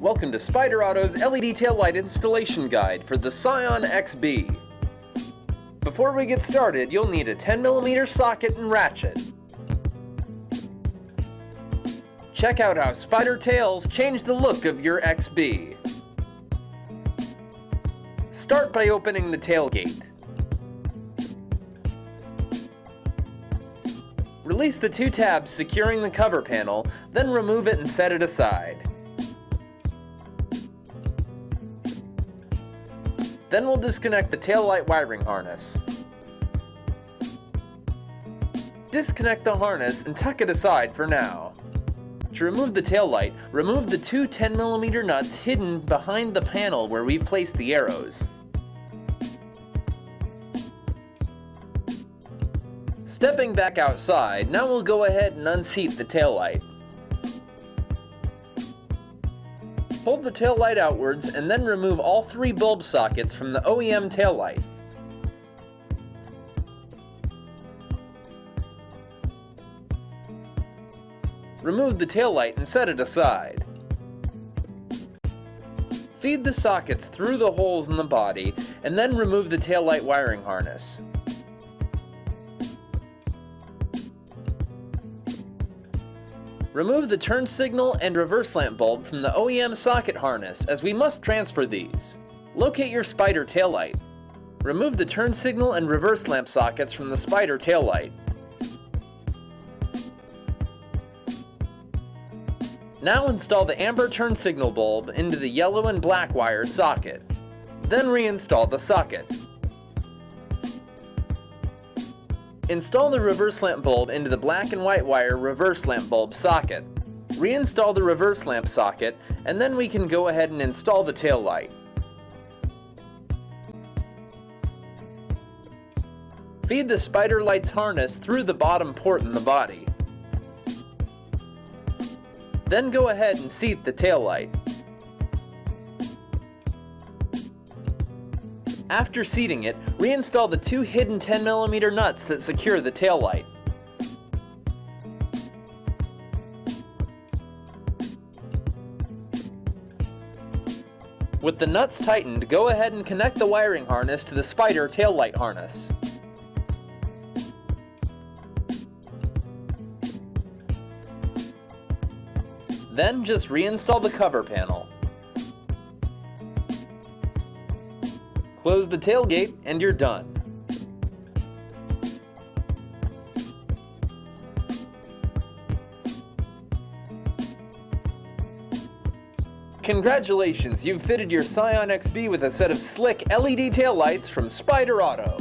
Welcome to Spyder Auto's LED taillight installation guide for the Scion XB. Before we get started, you'll need a 10mm socket and ratchet. Check out how Spyder tails change the look of your XB. Start by opening the tailgate. Release the two tabs securing the cover panel, then remove it and set it aside. Then we'll disconnect the taillight wiring harness. Disconnect the harness and tuck it aside for now. To remove the taillight, remove the two 10mm nuts hidden behind the panel where we've placed the arrows. Stepping back outside, now we'll go ahead and unseat the taillight. Hold the taillight outwards and then remove all three bulb sockets from the OEM taillight. Remove the taillight and set it aside. Feed the sockets through the holes in the body and then remove the taillight wiring harness. Remove the turn signal and reverse lamp bulb from the OEM socket harness, as we must transfer these. Locate your Spyder taillight. Remove the turn signal and reverse lamp sockets from the Spyder taillight. Now install the amber turn signal bulb into the yellow and black wire socket. Then reinstall the socket. Install the reverse lamp bulb into the black and white wire reverse lamp bulb socket. Reinstall the reverse lamp socket, and then we can go ahead and install the tail light. Feed the Spyder light's harness through the bottom port in the body. Then go ahead and seat the tail light. After seating it, reinstall the two hidden 10mm nuts that secure the tail light. With the nuts tightened, go ahead and connect the wiring harness to the Spyder tail light harness. Then just reinstall the cover panel. Close the tailgate and you're done. Congratulations, you've fitted your Scion XB with a set of slick LED taillights from Spyder Auto.